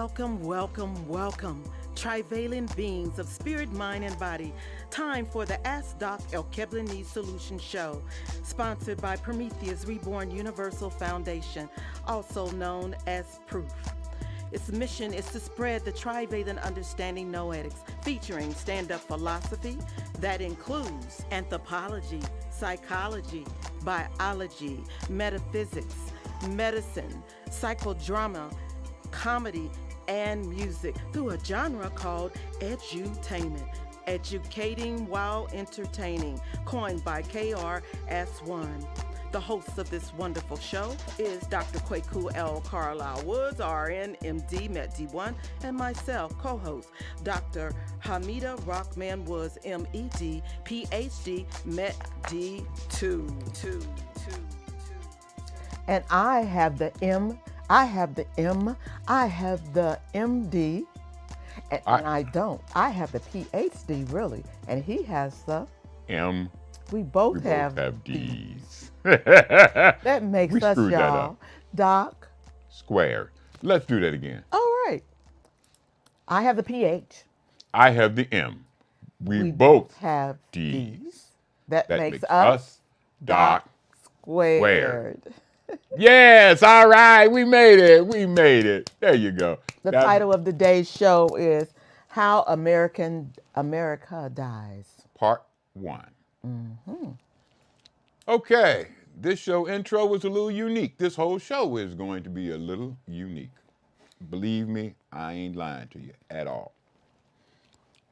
Welcome, welcome, welcome, trivalent beings of spirit, mind, and body. Time for the Ask Doc Alkebulanese Solutions show, sponsored by Prometheus Reborn Universal Foundation, also known as Proof. Its mission is to spread the trivalent understanding noetics, featuring stand-up philosophy that includes anthropology, psychology, biology, metaphysics, medicine, psychodrama, comedy, and music through a genre called edutainment, educating while entertaining, coined by KRS-One. The host of this wonderful show is Dr. Kwaku L. Carlisle Woods, RN, MD, MED1, and myself, co-host, Dr. Hamida Rockman Woods, MED, PhD, MED2. And I have the M, I have the MD, and I don't. I have the PhD, really, and he has the M. We both have D's. That makes We us, screwed that y'all, up. Doc. Square. Let's do that again. All right. I have the PH. I have the M. We both have D's. That makes us Doc squared. Yes, all right. We made it. We made it. There you go. The title of today's show is How America Dies. Part 1. Okay, this show intro was a little unique. This whole show is going to be a little unique. Believe me, I ain't lying to you at all.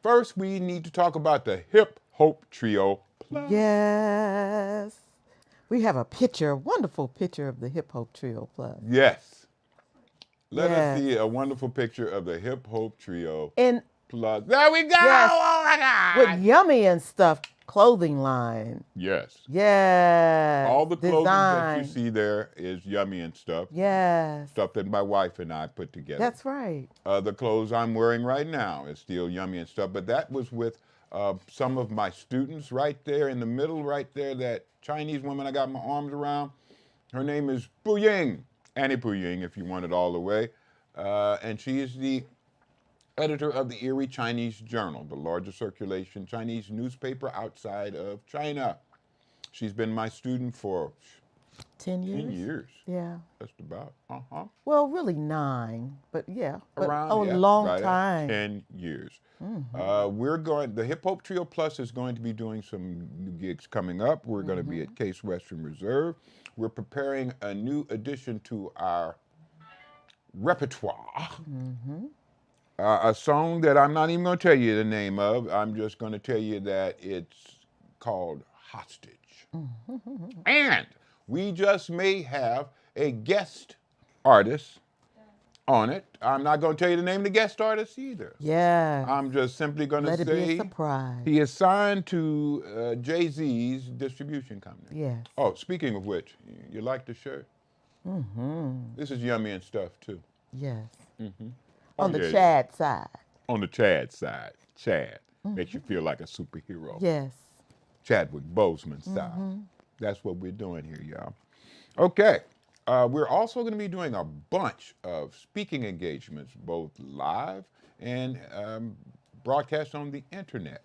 First, we need to talk about the Hip Hope Trio Plus. Yes. We have a picture, a wonderful picture of the Hip Hope Trio Plus. Yes. Let us see a wonderful picture of the Hip Hope Trio Plus. There we go! Yes. Oh my God! With Yummy and Stuff clothing line. Yes. Yes. All the clothing that you see there is Yummy and Stuff. Yes. Stuff that my wife and I put together. That's right. The clothes I'm wearing right now is still Yummy and Stuff, but that was with some of my students right there in the middle, right there, that Chinese woman I got my arms around. Her name is Bu Ying, Annie Bu Ying, if you want it all the way. And she is the editor of the Erie Chinese Journal, the largest circulation Chinese newspaper outside of China. She's been my student for 10 years? 10 years. Yeah. Just about. Well, really 9, but yeah. Around, a long right time. 10 years. The Hip Hope Trio Plus is going to be doing some new gigs coming up. We're going to be at Case Western Reserve. We're preparing a new addition to our repertoire. A song that I'm not even going to tell you the name of. I'm just going to tell you that it's called Hostage. And we just may have a guest artist on it. I'm not going to tell you the name of the guest artist either. Yeah. I'm just simply going to Let it be a say surprise. he is signed to Jay-Z's distribution company. Yes. Oh, speaking of which, you like the shirt? This is Yummy and Stuff, too. Yes. Oh, On the yeah. Chad side. On the Chad side. Chad. Makes you feel like a superhero. Yes. Chadwick Boseman style. That's what we're doing here, y'all. Okay. We're also going to be doing a bunch of speaking engagements, both live and broadcast on the internet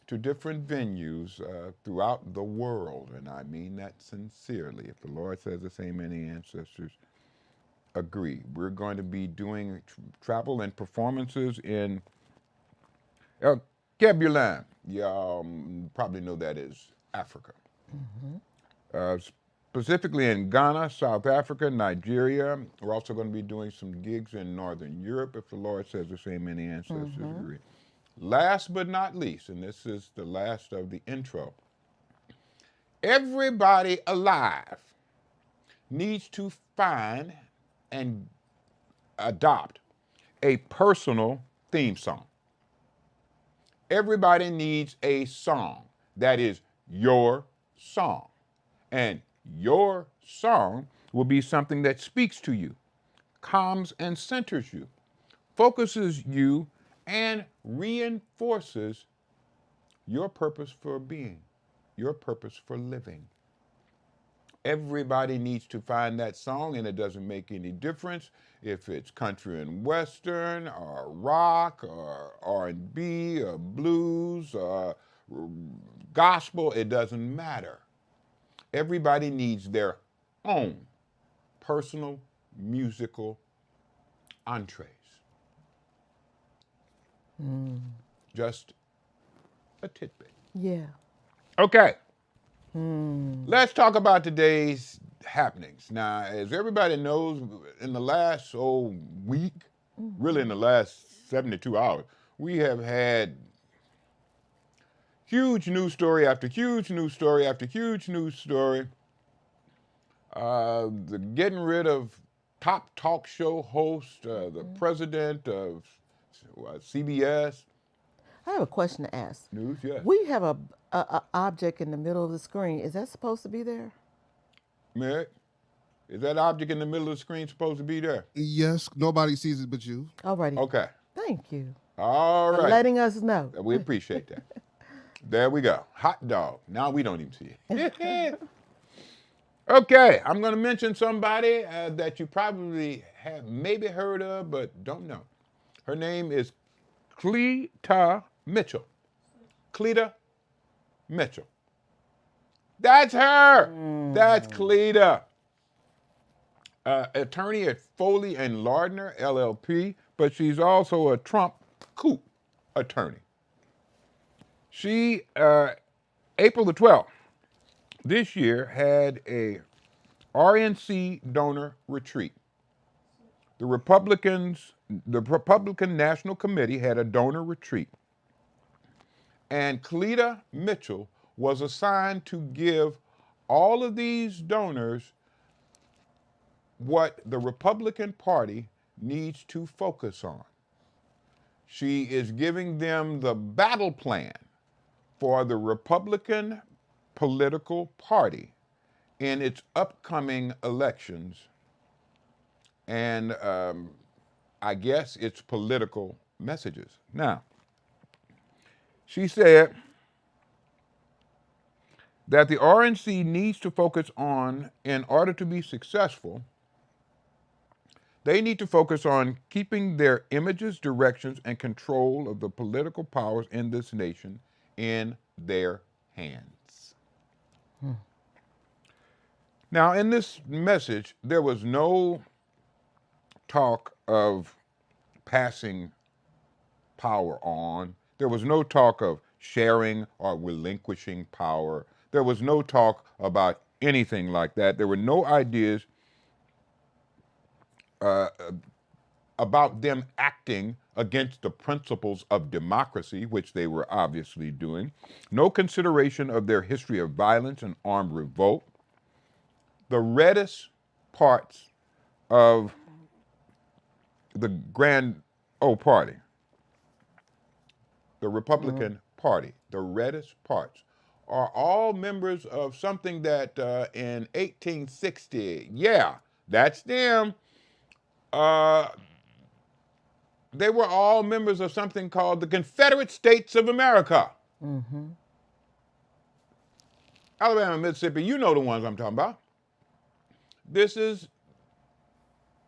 to different venues throughout the world. And I mean that sincerely. If the Lord says the same, any ancestors agree. We're going to be doing travel and performances in Alkebulanese. You probably know that is Africa. Specifically in Ghana, South Africa, Nigeria. We're also going to be doing some gigs in Northern Europe, if the Lord says the same, any ancestors agree. Last but not least, and this is the last of the intro, everybody alive needs to find and adopt a personal theme song. Everybody needs a song that is your song. And your song will be something that speaks to you, calms and centers you, focuses you, and reinforces your purpose for being, your purpose for living. Everybody needs to find that song, and it doesn't make any difference if it's country and western, or rock, or R&B, or blues, or gospel. It doesn't matter. Everybody needs their own personal musical entrees. Just a tidbit. Yeah. Okay. Let's talk about today's happenings. Now, as everybody knows, in the last week, really in the last 72 hours, we have had huge news story after huge news story after huge news story. The getting rid of top talk show host, the president of CBS I have a question to ask. News, yes. We have a object in the middle of the screen. Is that supposed to be there? Mary, is that object in the middle of the screen supposed to be there? Yes, nobody sees it but you. Alrighty. Okay. Thank you All for right. letting us know. We appreciate that. There we go. Hot dog. Now we don't even see it. Okay, I'm going to mention somebody that you probably have maybe heard of, but don't know. Her name is Cleta Mitchell. Cleta Mitchell. That's her. That's Cleta. Attorney at Foley and Lardner, LLP, but she's also a Trump coup attorney. She, April the 12th, this year had a RNC donor retreat. The Republican National Committee had a donor retreat. And Cleta Mitchell was assigned to give all of these donors what the Republican Party needs to focus on. She is giving them the battle plan for the Republican political party in its upcoming elections and I guess its political messages. Now, she said that the RNC needs to focus on, in order to be successful, they need to focus on keeping their images, directions, and control of the political powers in this nation in their hands. Now, in this message, there was no talk of passing power on. There was no talk of sharing or relinquishing power. There was no talk about anything like that. There were no ideas about them acting against the principles of democracy, which they were obviously doing. No consideration of their history of violence and armed revolt. The reddest parts of the Grand O Party, the Republican Party, the reddest parts, are all members of something that in 1860, yeah, that's them. They were all members of something called the Confederate States of America. Alabama, Mississippi, you know the ones I'm talking about. This is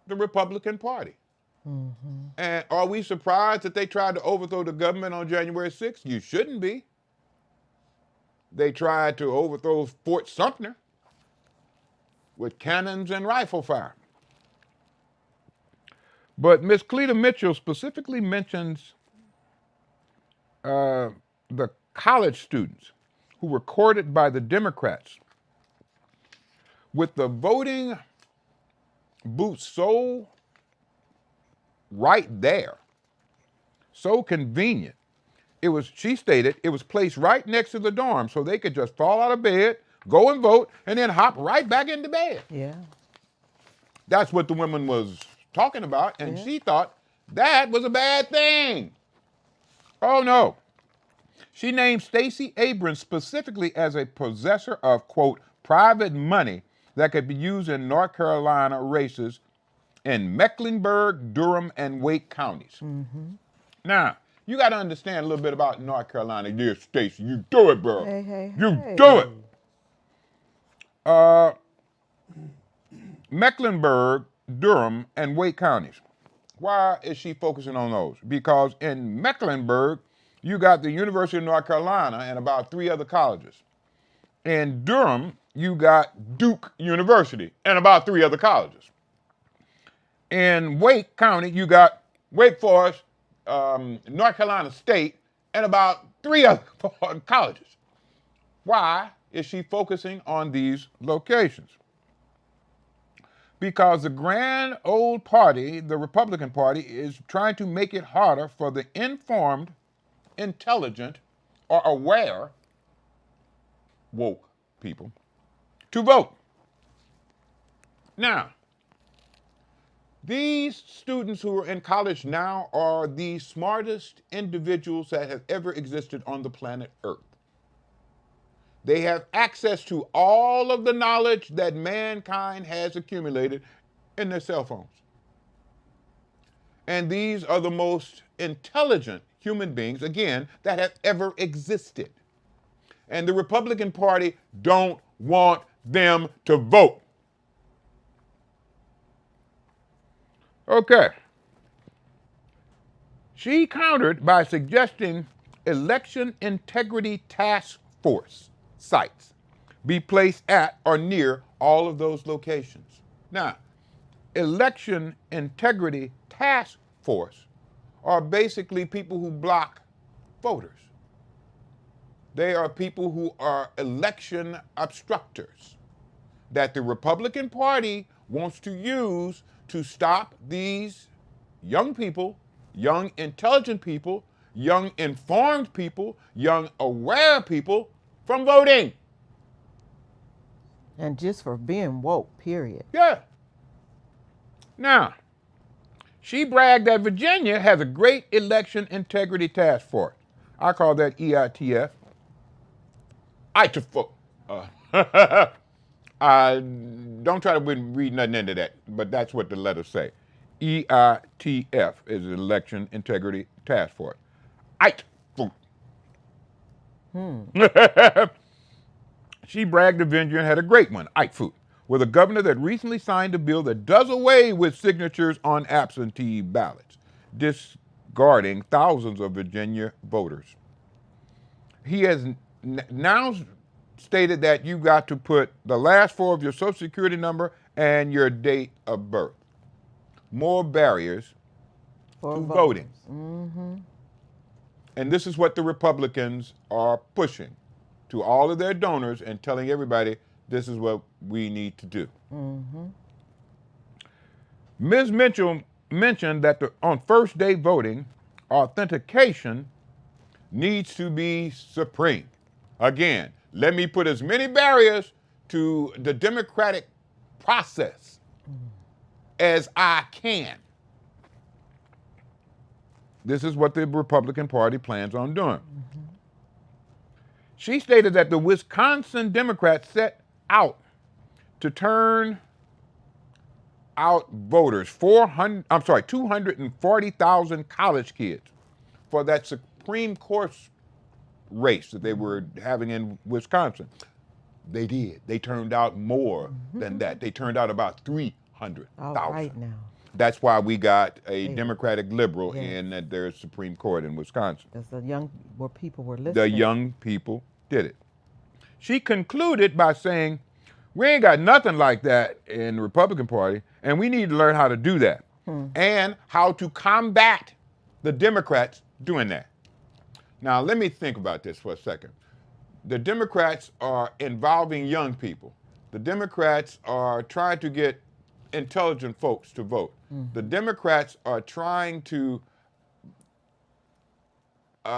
the Republican Party. And are we surprised that they tried to overthrow the government on January 6th? You shouldn't be. They tried to overthrow Fort Sumter with cannons and rifle fire. But Miss Cleta Mitchell specifically mentions the college students who were courted by the Democrats with the voting booth so right there, so convenient. It was, she stated, it was placed right next to the dorm so they could just fall out of bed, go and vote, and then hop right back into bed. Yeah. That's what the woman was talking about, and she thought that was a bad thing. Oh no. She named Stacey Abrams specifically as a possessor of, quote, private money that could be used in North Carolina races in Mecklenburg, Durham, and Wake counties. Now, you got to understand a little bit about North Carolina. Dear Stacey, you do it, bro. Hey, you do it. Mecklenburg, Durham, and Wake counties. Why is she focusing on those? Because in Mecklenburg, you got the University of North Carolina and about 3 other colleges. In Durham, you got Duke University and about 3 other colleges. In Wake County, you got Wake Forest, North Carolina State, and about 3 other colleges. Why is she focusing on these locations? Because the grand old party, the Republican Party, is trying to make it harder for the informed, intelligent, or aware, woke people to vote. Now, these students who are in college now are the smartest individuals that have ever existed on the planet Earth. They have access to all of the knowledge that mankind has accumulated in their cell phones. And these are the most intelligent human beings, again, that have ever existed. And the Republican Party don't want them to vote. Okay. She countered by suggesting election integrity task force sites be placed at or near all of those locations. Now, election integrity task force are basically people who block voters. They are people who are election obstructors that the Republican Party wants to use to stop these young people, young intelligent people, young informed people, young aware people from voting. And just for being woke, period. Yeah. Now, she bragged that Virginia has a great election integrity task force. I call that EITF. I don't try to read nothing into that, but that's what the letters say. EITF is an Election Integrity Task Force. She bragged that Virginia had a great one, with a governor that recently signed a bill that does away with signatures on absentee ballots, discarding thousands of Virginia voters. He has now stated that you got to put the last 4 of your social security number and your date of birth. More barriers to voting. Mm-hmm. And this is what the Republicans are pushing to all of their donors and telling everybody this is what we need to do. Mm-hmm. Ms. Mitchell mentioned that on first day voting, authentication needs to be supreme. Again, let me put as many barriers to the democratic process as I can. This is what the Republican Party plans on doing. Mm-hmm. She stated that the Wisconsin Democrats set out to turn out voters, 240,000 college kids for that Supreme Court race that they were having in Wisconsin. They did. They turned out more than that. They turned out about 300,000. All right now. That's why we got a Democratic liberal in their Supreme Court in Wisconsin. Because the young people were listening. The young people did it. She concluded by saying, we ain't got nothing like that in the Republican Party, and we need to learn how to do that and how to combat the Democrats doing that. Now, let me think about this for a second. The Democrats are involving young people. The Democrats are trying to get intelligent folks to vote. The Democrats are trying to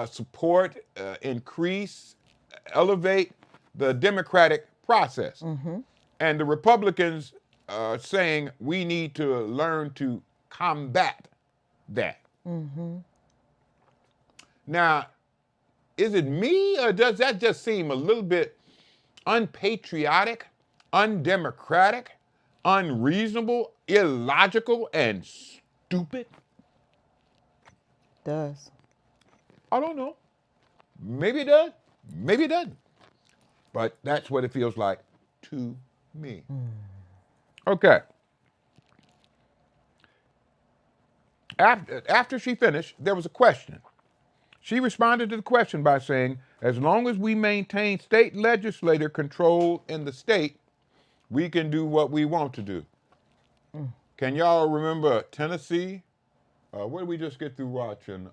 support, increase, elevate the democratic process. And the Republicans are saying we need to learn to combat that. Now, is it me, or does that just seem a little bit unpatriotic, undemocratic, unreasonable, illogical, and stupid? Does. I don't know. Maybe it does. Maybe it doesn't. But that's what it feels like to me. Okay. After she finished, there was a question. She responded to the question by saying, as long as we maintain state legislator control in the state, we can do what we want to do. Can y'all remember Tennessee? What did we just get through watching?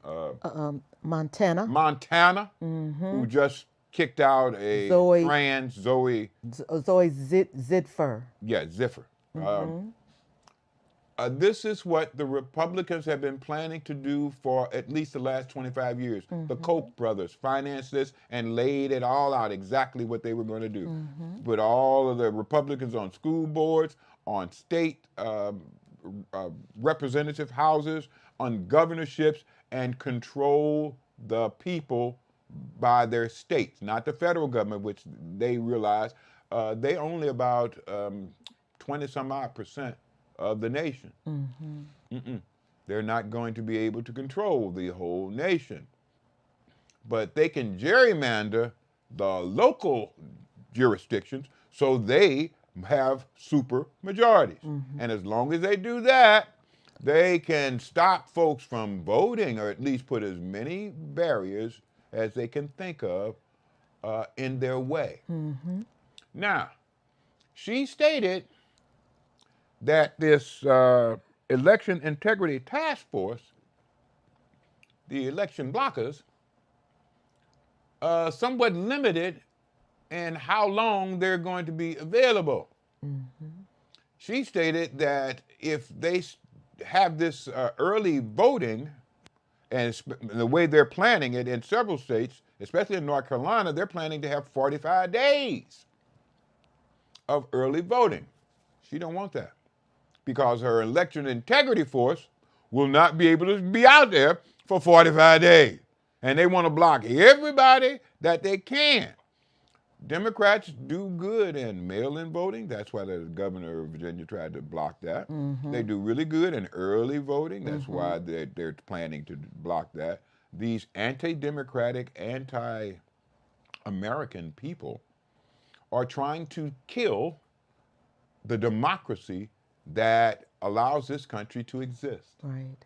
Montana. Montana, who just kicked out a Zoe- trans Zoe, Zoe Zidfer. Ziffer. This is what the Republicans have been planning to do for at least the last 25 years. The Koch brothers financed this and laid it all out exactly what they were going to do. Put all of the Republicans on school boards, on state representative houses, on governorships, and control the people by their states, not the federal government, which they realize they only about 20 some odd percent of the nation. They're not going to be able to control the whole nation. But they can gerrymander the local jurisdictions so they have super majorities. And as long as they do that, they can stop folks from voting, or at least put as many barriers as they can think of in their way. Now, she stated that this election integrity task force, the election blockers, somewhat limited in how long they're going to be available. She stated that if they have this early voting, and the way they're planning it in several states, especially in North Carolina, they're planning to have 45 days of early voting. She don't want that, because her election integrity force will not be able to be out there for 45 days. And they want to block everybody that they can. Democrats do good in mail-in voting. That's why the governor of Virginia tried to block that. They do really good in early voting. That's why they're planning to block that. These anti-democratic, anti-American people are trying to kill the democracy that allows this country to exist. Right.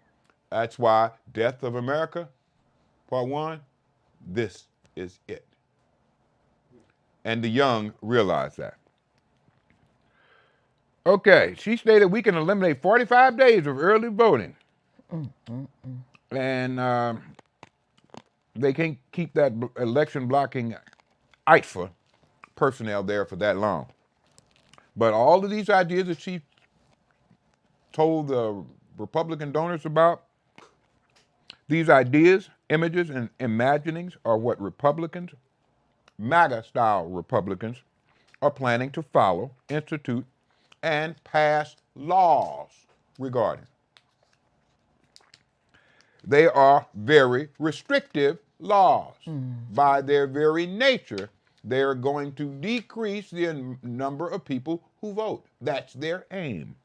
That's why Death of America, Part 1, this is it. And the young realize that. Okay, she stated we can eliminate 45 days of early voting. And they can't keep that election blocking ITFA personnel there for that long. But all of these ideas that she told the Republican donors about, these ideas, images, and imaginings are what Republicans, MAGA-style Republicans, are planning to follow, institute, and pass laws regarding. They are very restrictive laws. By their very nature, they're going to decrease the number of people who vote. That's their aim.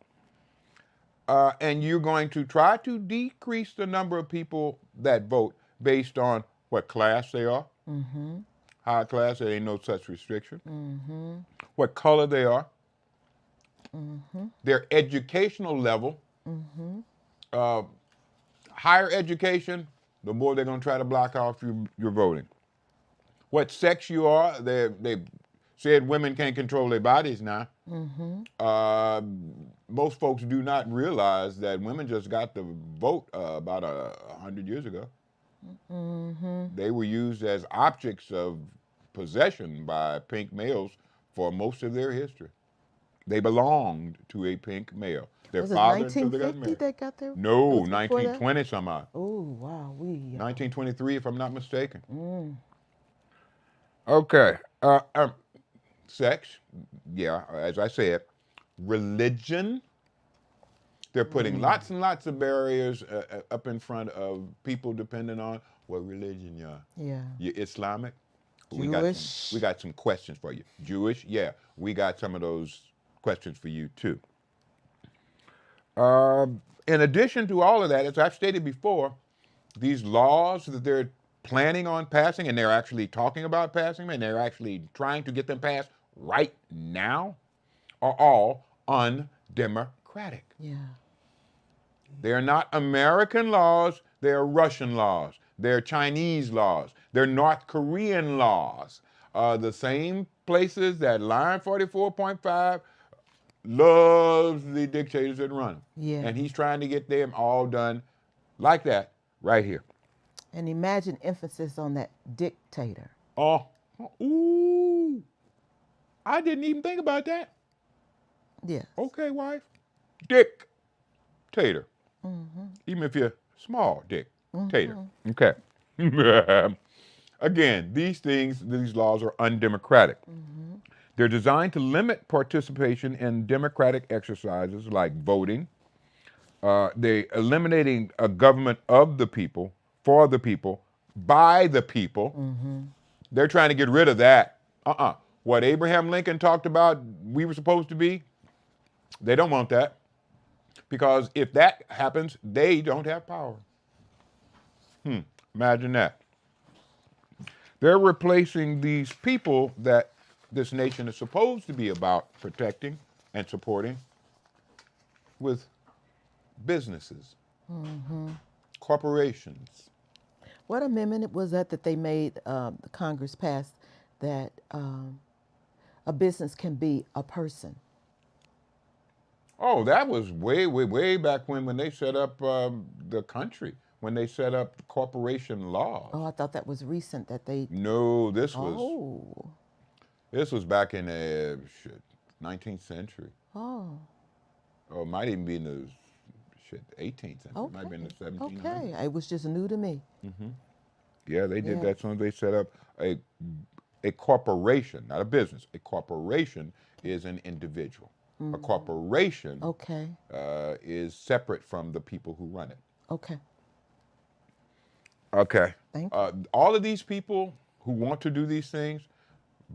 And you're going to try to decrease the number of people that vote based on what class they are. High class, there ain't no such restriction. What color they are. Their educational level. Higher education, the more they're going to try to block off your voting. What sex you are, they said women can't control their bodies now. Most folks do not realize that women just got the vote about 100 years ago. They were used as objects of possession by pink males for most of their history. They belonged to a pink male. Their Was it father until they got 1950 married. they got their? No, was before that? 1920 some odd. Oh, wow. 1923, if I'm not mistaken. Okay. Sex, yeah, as I said. Religion, they're putting lots and lots of barriers up in front of people depending on what religion you are. Yeah. You Islamic? Jewish. We got some questions for you. Jewish? Yeah, we got some of those questions for you too. In addition to all of that, as I've stated before, these laws that they're planning on passing, and they're actually talking about passing them, and they're actually trying to get them passed right now, are all democratic. Yeah. They are not American laws, they are Russian laws, they're Chinese laws, they're North Korean laws. The same places that Line 44.5 loves the dictators that run them. Yeah. And he's trying to get them all done like that right here. And imagine emphasis on that dictator. Oh, ooh, I didn't even think about that. Yes. Okay, wife. Dictator. Even if you're small, dictator. Okay. Again, these laws are undemocratic. They're designed to limit participation in democratic exercises like voting. They're eliminating a government of the people, for the people, by the people. They're trying to get rid of that. What Abraham Lincoln talked about we were supposed to be, they don't want that. Because if that happens, they don't have power. Imagine that. They're replacing these people that this nation is supposed to be about protecting and supporting with businesses, corporations. What amendment was that they made, the Congress passed, that a business can be a person? Oh, that was way back when they set up the country, when they set up corporation laws. Oh, I thought that was recent that they. No, this Oh. was back in the 19th century. Oh. Or it might even be in the 18th century. Okay. It might have been the 1700s. Okay. It was just new to me. Yeah, they did Yeah. that. So they set up a corporation, not a business. A corporation is an individual. A corporation Okay. is separate from the people who run it. Okay. Okay. Thank you. All of these people who want to do these things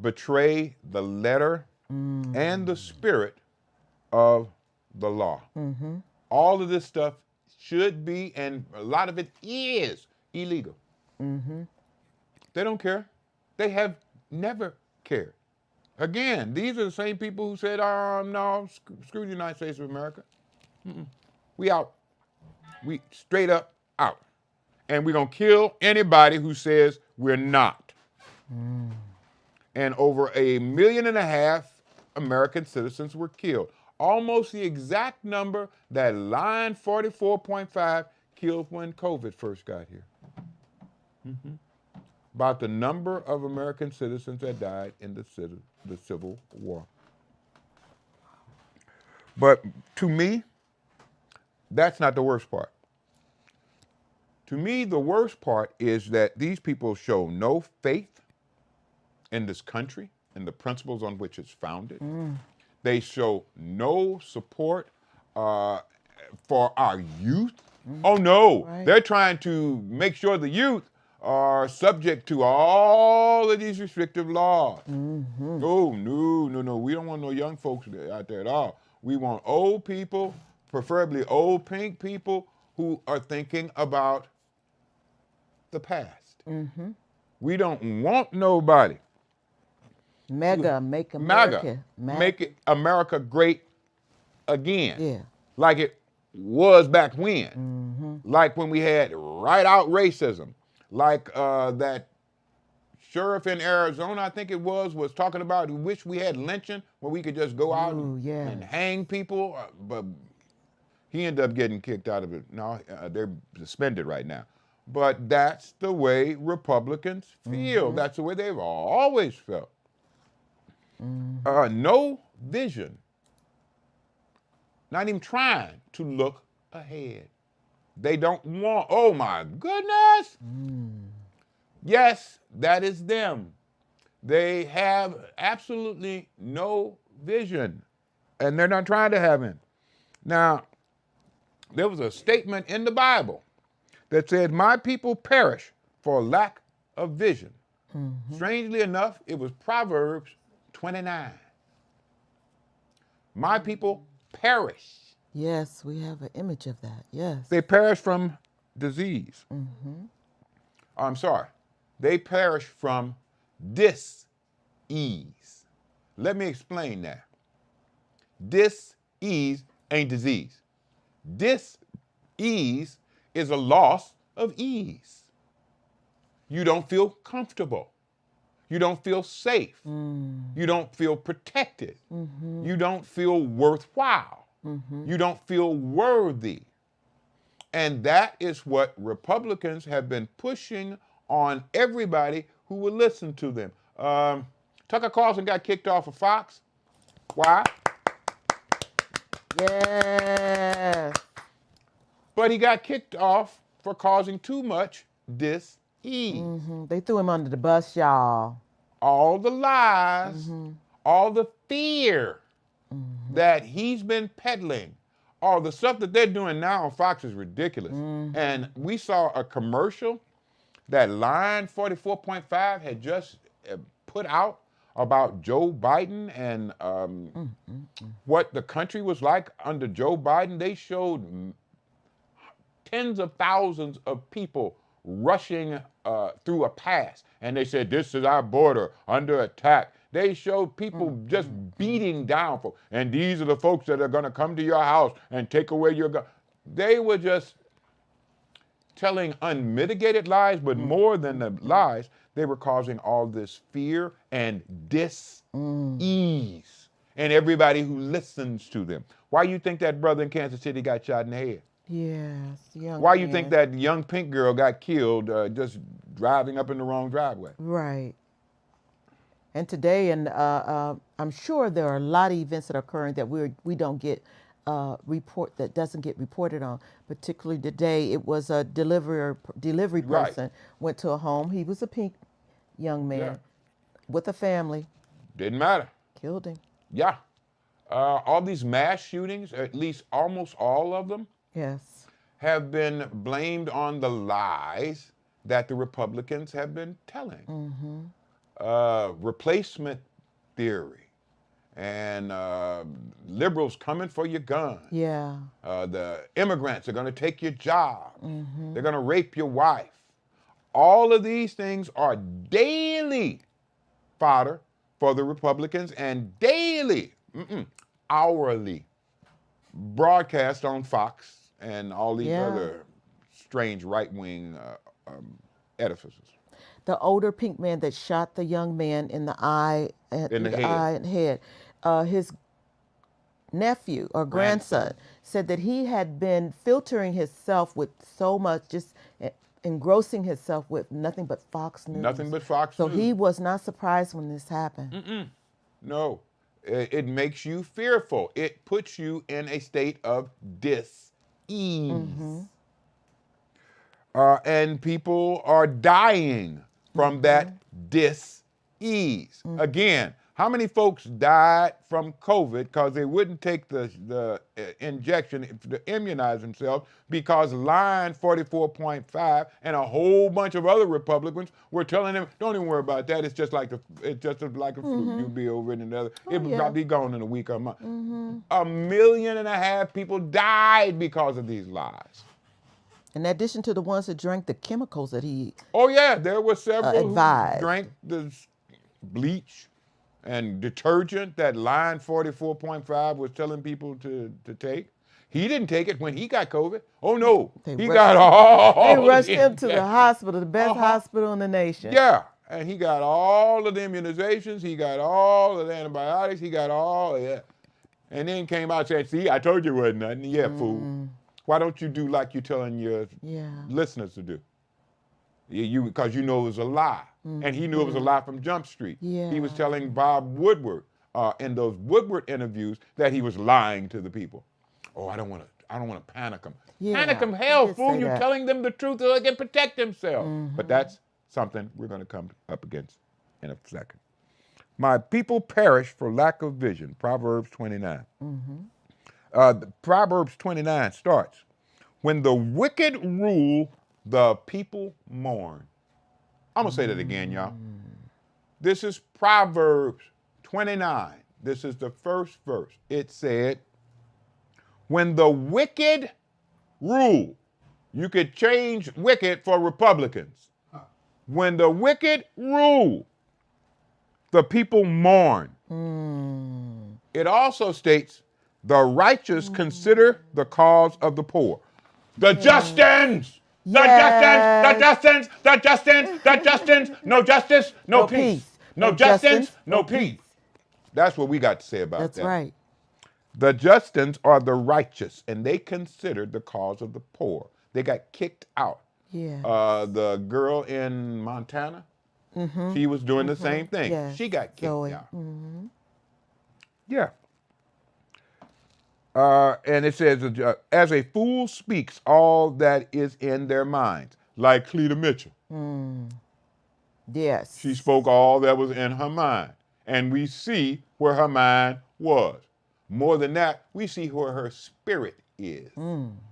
betray the letter and the spirit of the law. All of this stuff should be, and a lot of it is, illegal. They don't care. They have never cared. Again, these are the same people who said, no, screw the United States of America. We out. We straight up out. And we're going to kill anybody who says we're not. And over 1.5 million American citizens were killed. Almost the exact number that Line 44.5 killed when COVID first got here. About the number of American citizens that died in the Civil War. But to me, that's not the worst part. To me, the worst part is that these people show no faith in this country and the principles on which it's founded. They show no support for our youth. Oh no, Right. They're trying to make sure the youth are subject to all of these restrictive laws. Oh, no. We don't want no young folks out there at all. We want old people, preferably old pink people who are thinking about the past. We don't want nobody. Mega, make America. Make it America great again. Yeah. Like it was back when. Like when we had right out racism. Like that sheriff in Arizona, I think it was talking about, wish we had lynching where we could just go out and hang people. But he ended up getting kicked out of it. No, they're suspended right now. But that's the way Republicans feel. That's the way they've always felt. No vision. Not even trying to look ahead. They don't want, oh my goodness. Yes, that is them. They have absolutely no vision, and they're not trying to have it. Now, there was a statement in the Bible that said, my people perish for lack of vision. Strangely enough, it was Proverbs 29. My people perish. Yes, we have an image of that. Yes. They perish from disease. I'm sorry. They perish from dis-ease. Let me explain that. Dis-ease. Ease ain't disease. Dis-ease is a loss of ease. You don't feel comfortable. You don't feel safe. You don't feel protected. You don't feel worthwhile. You don't feel worthy. And that is what Republicans have been pushing on everybody who will listen to them. Tucker Carlson got kicked off of Fox. Why? Yes. But he got kicked off for causing too much dis-ease. They threw him under the bus, y'all. All the lies, all the fear that he's been peddling, all the stuff that they're doing now on Fox is ridiculous. And we saw a commercial that Line 44.5 had just put out about Joe Biden and what the country was like under Joe Biden. They showed tens of thousands of people rushing through a pass. And they said, this is our border under attack. They showed people just beating down folks. And these are the folks that are going to come to your house and take away your gun. They were just telling unmitigated lies, but more than the lies, they were causing all this fear and dis-ease in everybody who listens to them. Why you think that brother in Kansas City got shot in the head? Yes. Why you think that young pink girl got killed just driving up in the wrong driveway? Right. And today, and I'm sure there are a lot of events that are occurring that we don't get that doesn't get reported on. Particularly today, it was a delivery person went to a home. He was a pink young man with a family. Didn't matter. Killed him. Yeah. All these mass shootings, at least almost all of them, Yes. have been blamed on the lies that the Republicans have been telling. Replacement theory and liberals coming for your gun. Yeah. The immigrants are going to take your job. They're going to rape your wife. All of these things are daily fodder for the Republicans and daily, hourly broadcast on Fox and all these other strange right-wing edifices. The older pink man that shot the young man in the eye, In the head. eye and head, his nephew or grandson said that he had been filtering himself with so much, just engrossing himself with nothing but Fox News. Nothing but Fox So News. he was not surprised when this happened. No, it makes you fearful. It puts you in a state of dis-ease. And people are dying from that dis-ease. Again, how many folks died from COVID because they wouldn't take the injection to immunize themselves because Line 44.5 and a whole bunch of other Republicans were telling them, don't even worry about that. It's just like a flu. You'll be over it and another. It will probably be gone in a week or a month. 1.5 million people died because of these lies. In addition to the ones that drank the chemicals that he Oh yeah, there were several advised. who drank the bleach and detergent that Line 44.5 was telling people to take. He didn't take it when he got COVID. Oh no, he got all. They rushed him to the hospital, the best hospital in the nation. Yeah, and he got all of the immunizations. He got all of the antibiotics. He got all of that. And then came out saying, see, I told you it wasn't nothing. Yeah, fool. Why don't you do like you're telling your listeners to do? Because you know it was a lie. And he knew it was a lie from Jump Street. He was telling Bob Woodward in those Woodward interviews that he was lying to the people. Oh, I don't want to panic them. Panic them, hell, fool. You're telling them the truth so they can protect themselves. But that's something we're going to come up against in a second. My people perish for lack of vision, Proverbs 29. Proverbs 29 starts, when the wicked rule, the people mourn. I'm going to say that again, y'all. This is Proverbs 29. This is the first verse. It said, when the wicked rule, you could change wicked for Republicans. When the wicked rule, the people mourn. It also states The righteous consider the cause of the poor. The Justins! The Justins! The Justins! The Justins! The Justins! No justice, no peace. No Justins, no peace. That's what we got to say about that. That's right. The Justins are the righteous, and they consider the cause of the poor. They got kicked out. Yeah. The girl in Montana, she was doing the same thing. Yes. She got kicked Zoe. out. Yeah. And it says, as a fool speaks all that is in their minds, like Cleta Mitchell. Yes. She spoke all that was in her mind. And we see where her mind was. More than that, we see where her spirit is.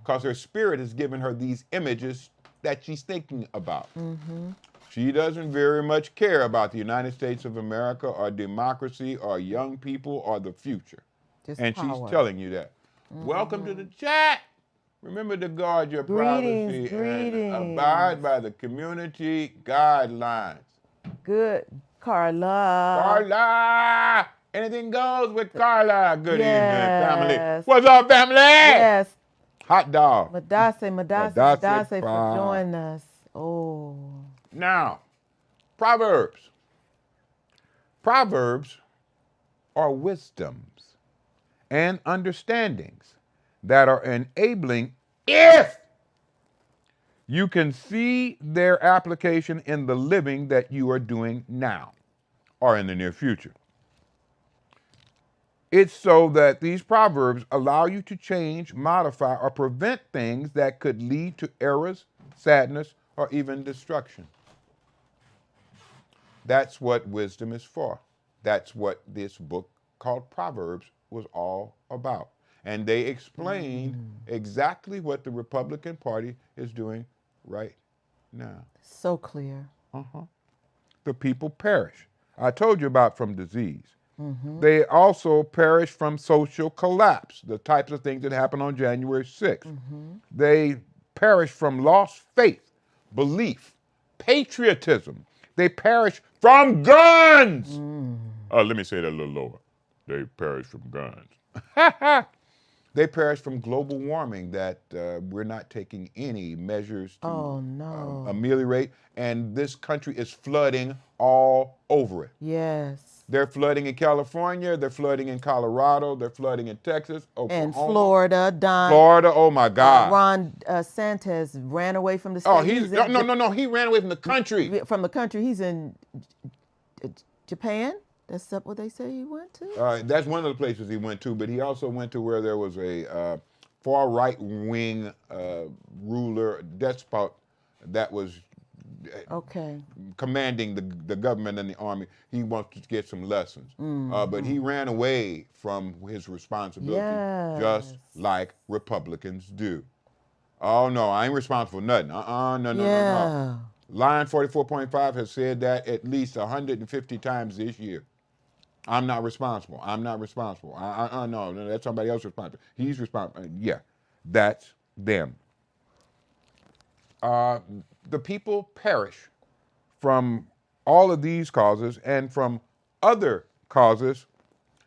Because her spirit has given her these images that she's thinking about. She doesn't very much care about the United States of America or democracy or young people or the future. Just And power. she's telling you that. Welcome to the chat. Remember to guard your privacy and abide by the community guidelines. Good, Carla. Carla! Anything goes with Carla. Good evening, family. Yes. What's up, family? Yes. Hot dog. Madase for joining us. Oh. Now, Proverbs. Proverbs are wisdoms and understandings that are enabling if you can see their application in the living that you are doing now or in the near future. It's so that these proverbs allow you to change, modify, or prevent things that could lead to errors, sadness, or even destruction. That's what wisdom is for. That's what this book called Proverbs was all about. And they explained exactly what the Republican Party is doing right now. So clear. The people perish. I told you about from disease. They also perish from social collapse, the types of things that happened on January 6th. They perish from lost faith, belief, patriotism. They perish from guns. Let me say that a little lower. They perish from guns. They perish from global warming that we're not taking any measures to ameliorate. And this country is flooding all over it. Yes. They're flooding in California. They're flooding in Colorado. They're flooding in Texas, Oklahoma. And Florida. Florida, oh my God. Ron DeSantis ran away from the state. Oh, no. He ran away from the country. From the country. He's in Japan. That's what they say he went to? That's one of the places he went to, but he also went to where there was a far right-wing ruler, despot, that was commanding the government and the army. He wants to get some lessons. But he ran away from his responsibility, just like Republicans do. Oh, no, I ain't responsible for nothing. No. Line 44.5 has said that at least 150 times this year. I'm not responsible. No, that's somebody else's responsibility. He's responsible. Yeah, that's them. The people perish from all of these causes and from other causes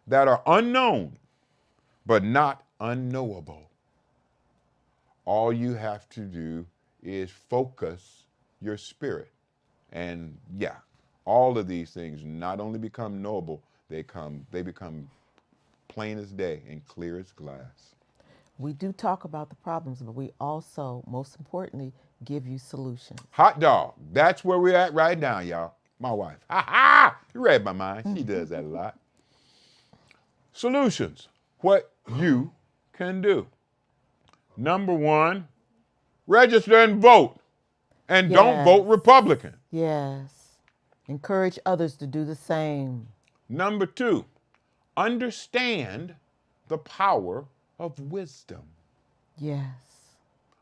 that are unknown, but not unknowable. All you have to do is focus your spirit. And yeah, all of these things not only become knowable, they become plain as day and clear as glass. We do talk about the problems, but we also, most importantly, give you solutions. Hot dog. That's where we're at right now, y'all. My wife. You read my mind. She does that a lot. Solutions. What you can do. Number one, register and vote. And don't vote Republican. Yes. Encourage others to do the same. Number two, understand the power of wisdom. Yes.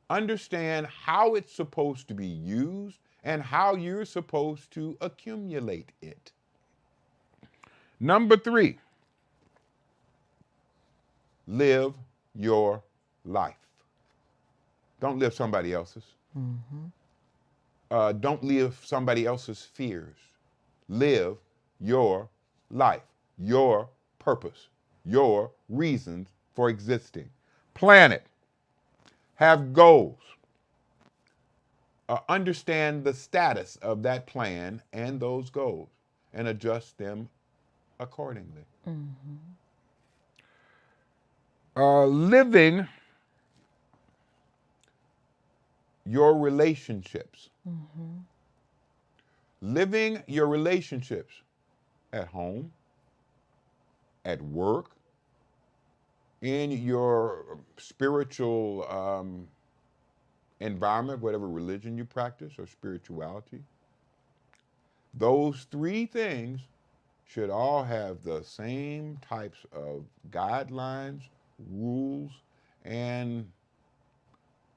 Understand how it's supposed to be used and how you're supposed to accumulate it. Number three, live your life. Don't live somebody else's. Don't live somebody else's fears. Live your life, your purpose, your reasons for existing. Plan it. Have goals. Understand the status of that plan and those goals and adjust them accordingly. Living your relationships. Living your relationships at home, at work, in your spiritual environment, whatever religion you practice or spirituality. Those three things should all have the same types of guidelines, rules, and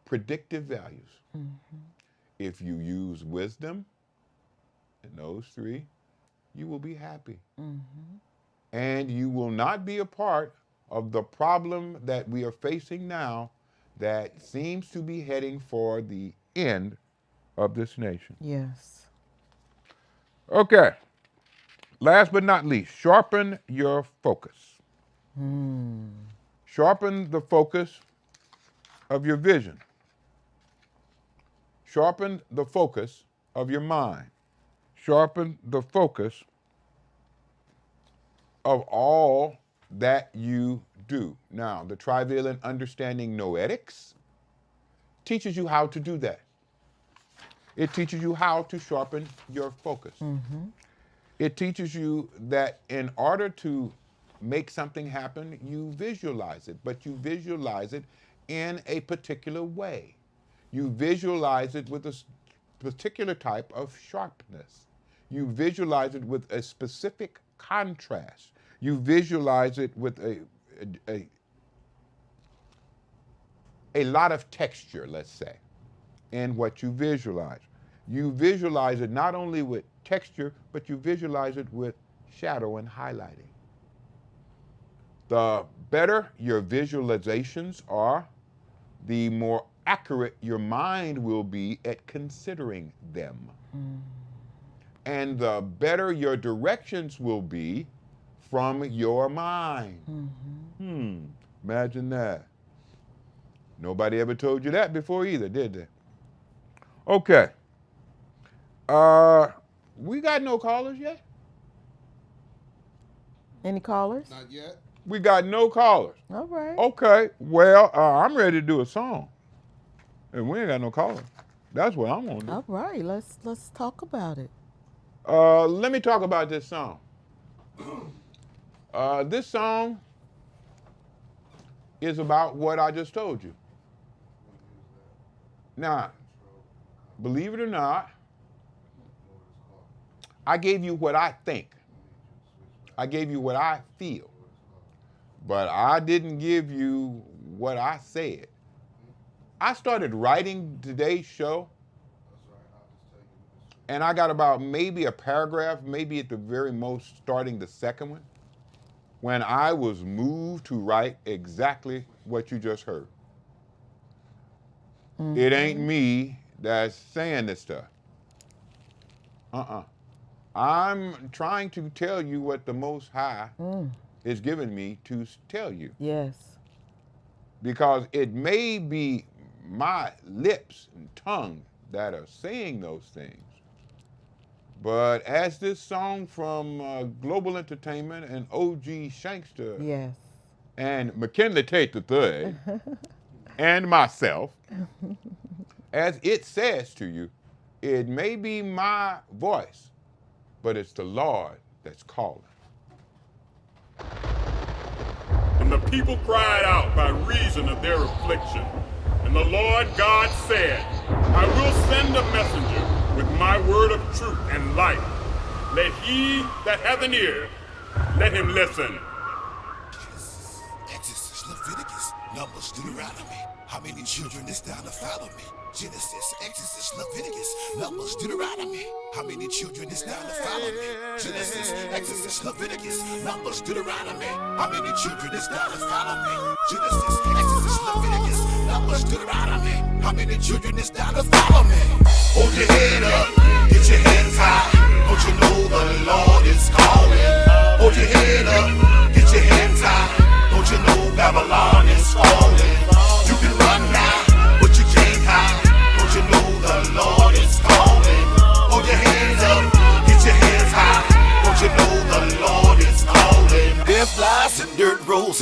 predictive values. If you use wisdom in those three, you will be happy. And you will not be a part of the problem that we are facing now that seems to be heading for the end of this nation. Yes. Okay. Last but not least, sharpen your focus. Sharpen the focus of your vision. Sharpen the focus of your mind. Sharpen the focus of all that you do. Now, the trivalent understanding noetics teaches you how to do that. It teaches you how to sharpen your focus. It teaches you that in order to make something happen, you visualize it, but you visualize it in a particular way. You visualize it with a particular type of sharpness. You visualize it with a specific contrast. You visualize it with a lot of texture, let's say, in what you visualize. You visualize it not only with texture, but you visualize it with shadow and highlighting. The better your visualizations are, the more accurate your mind will be at considering them. And the better your directions will be from your mind. Imagine that. Nobody ever told you that before either, did they? Okay. We got no callers yet? Any callers? Not yet. We got no callers. All right. Okay. Well, I'm ready to do a song. And we ain't got no callers. That's what I'm gonna do. All right. Let's talk about it. Let me talk about this song. This song is about what I just told you. Now, believe it or not, I gave you what I think. I gave you what I feel. But I didn't give you what I said. I started writing today's show, and I got about maybe a paragraph, maybe at the very most starting the second one, when I was moved to write exactly what you just heard. It ain't me that's saying this stuff. I'm trying to tell you what the Most High is giving me to tell you. Yes. Because it may be my lips and tongue that are saying those things. But as this song from Global Entertainment and O.G. Shankster Yes. and McKinley Tate III and myself, as it says to you, it may be my voice, but it's the Lord that's calling. And the people cried out by reason of their affliction. And the Lord God said, I will send a messenger with my word of truth and life. Let he that hath an ear, let him listen. Exodus, Leviticus, Numbers, Deuteronomy. How many children is down to follow me? Genesis, Exodus, Leviticus, Numbers, Deuteronomy. How many children is down to follow me? Genesis, Exodus, Leviticus, Numbers, Deuteronomy. How many children is down to follow me? Genesis, Exodus, Leviticus, Numbers, Deuteronomy. How many children is down to follow me? Hold your head up, get your hands high. Don't you know the Lord is calling? Hold your head up, get your hands high. Don't you know Babylon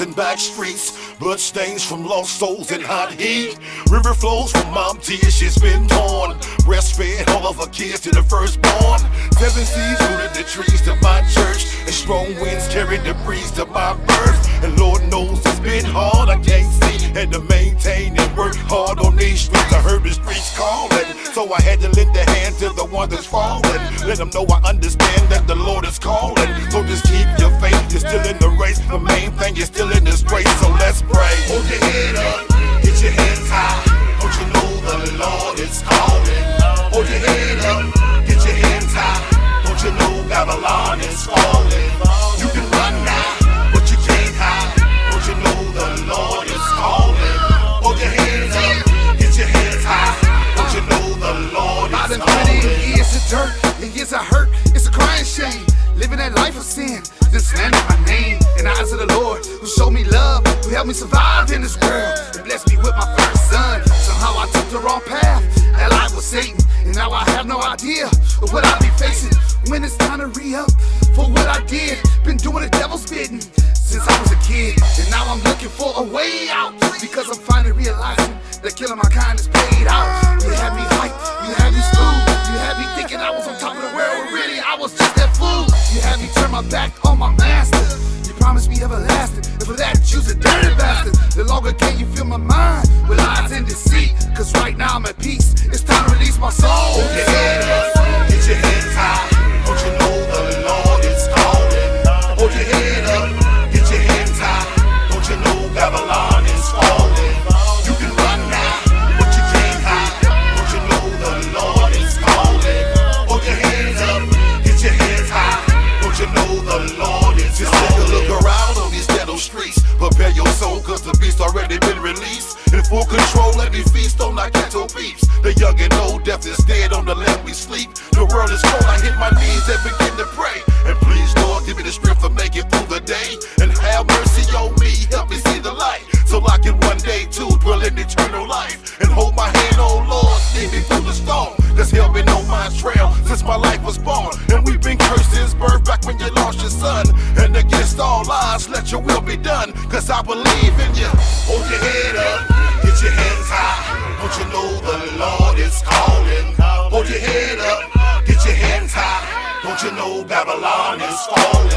and back streets, blood stains from lost souls in hot heat. River flows from mom tears, she's been torn. Breastfed all of her kids to the firstborn. 7 seas rooted the trees to my church, and strong winds carried the breeze to my birth. And Lord knows it's been hard, I can't see, had to maintain and work hard on these streets. I heard the streets calling, so I had to lend a hand to the one that's falling. Let them know I understand that the Lord is calling. So just keep your faith, you're still in the race. The main thing, you're still in this grace, so let's pray. Hold your head up, get your hands high. Don't you know the Lord is calling? Hold your head up, get your hands high. Don't you know Babylon is falling? You can run now, but you can't hide. Don't you know the Lord is calling? Hold your hands up, get your hands high. Don't you know the Lord is calling? I've been 20 years of dirt, and years of hurt. It's a crying shame, living that life of sin. Then slander my name in the eyes of the Lord, who showed me love, who helped me survive in this world, and blessed me with my first son. Somehow I took the wrong path, allied with Satan, and now I have no idea of what I'll be facing when it's time to re-up for what I did. Been doing the devil's bidding since I was a kid, and now I'm looking for a way out, because I'm finally realizing that killing my kind is paid out. You had me hyped, you had me schooled, you had me thinking I was on top of the world, when really I was just that fool. You had me turn my back on my master. You promised me everlasting, and for that you's a dirty bastard. The longer can you fill my mind with lies and deceit? Cause right now I'm at peace, it's time to release my soul. Hold your head up, get your hands high. Don't you know the Lord is calling? Hold your head up, get your hands high. Don't you know Babylon is falling? You can run now, but you can't hide. Don't you know the Lord is calling? Hold your hands up, get your hands high. Don't you know the Lord is calling? Just take a look around on these ghetto streets. Prepare your soul, cause the beast already been released. In full control, let me feast on like ghetto peeps. The young and old, death is dead, on the land we sleep. The world is cold, I hit my knees and begin to pray. And please, Lord, give me the strength to make it through the day. And have mercy on me, help me see the light, so I can one day too dwell in eternal life. And hold my hand, oh Lord, lead me through the storm. Cause hell been on my trail since my life was born. And we've been cursed since birth, back when you lost your son. And against all odds, let your will be done, cause I believe in you. Hold your head up, get your hands high. Don't you know the Lord is calling? Hold your head up, get your hands high. Don't you know Babylon is falling?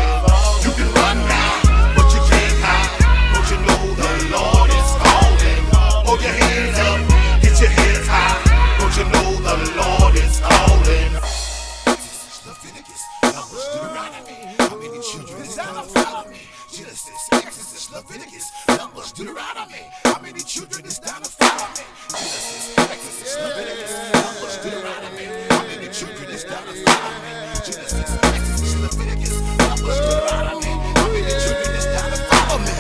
You can run now, but you can't hide. Don't you know the Lord is calling? Hold your hands up, get your hands high. Don't you know the Lord is calling? Leviticus, Numbers, Deuteronomy. How many children is gonna follow me? Genesis, Exodus, Leviticus, Numbers, Deuteronomy. How many children is down to follow me? Genesis, Exodus, Leviticus, Numbers, Deuteronomy. How many children is down to follow me? Genesis, Exodus, Leviticus, Numbers, Deuteronomy. How many children is down to follow me?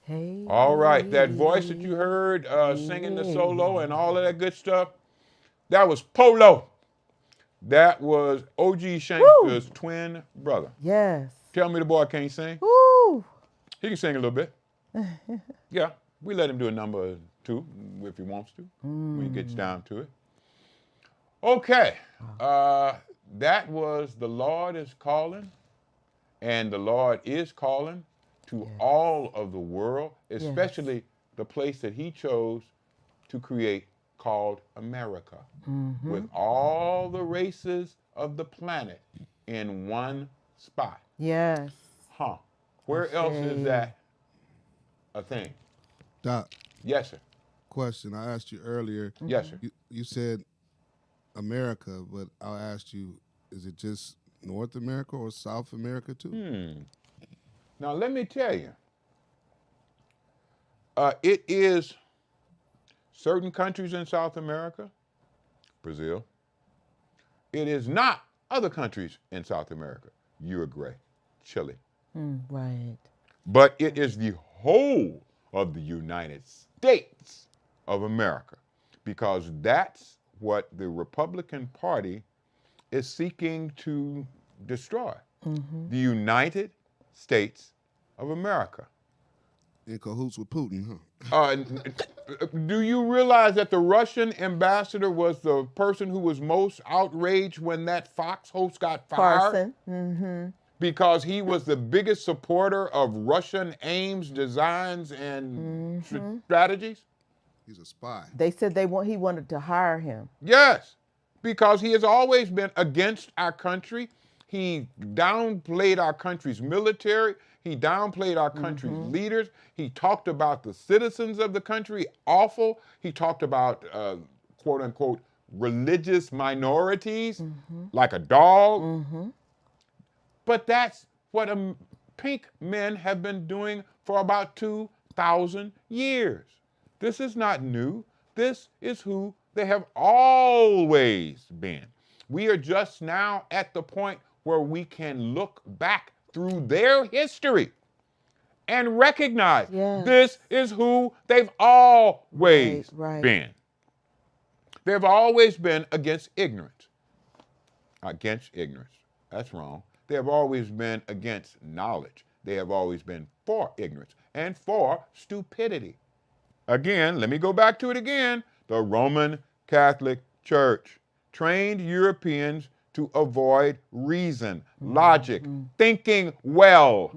Hey. All right, that voice that you heard singing the solo and all of that good stuff, that was Polo. That was O.G. Shankster's twin brother. Yes. Tell me the boy can't sing. Woo. He can sing a little bit. Yeah, we let him do a number or two if he wants to, when he gets down to it. Okay, that was The Lord is Calling, and the Lord is calling to all of the world, especially the place that he chose to create called America, with all the races of the planet in one spot. Yes. Huh. Where else is that a thing? Doc, Yes, sir. question. I asked you earlier. Yes, sir. You said America, but I asked you, is it just North America or South America too? Now, let me tell you, it is certain countries in South America, Brazil. It is not other countries in South America, Uruguay, Chile. Right. But it is the whole of the United States of America, because that's what the Republican Party is seeking to destroy. The United States of America. In cahoots with Putin, huh? do you realize that the Russian ambassador was the person who was most outraged when that Fox host got fired? Carson. Because he was the biggest supporter of Russian aims, designs, and strategies? He's a spy. They said he wanted to hire him. Yes, because he has always been against our country. He downplayed our country's military. He downplayed our country's leaders. He talked about the citizens of the country awful. He talked about, quote unquote, religious minorities like a dog. But that's what pink men have been doing for about 2,000 years. This is not new. This is who they have always been. We are just now at the point where we can look back through their history and recognize this is who they've always been. They've always been against ignorance. Against ignorance. That's wrong. They have always been against knowledge. They have always been for ignorance and for stupidity. Again, let me go back to it again. The Roman Catholic Church trained Europeans to avoid reason, logic, thinking well.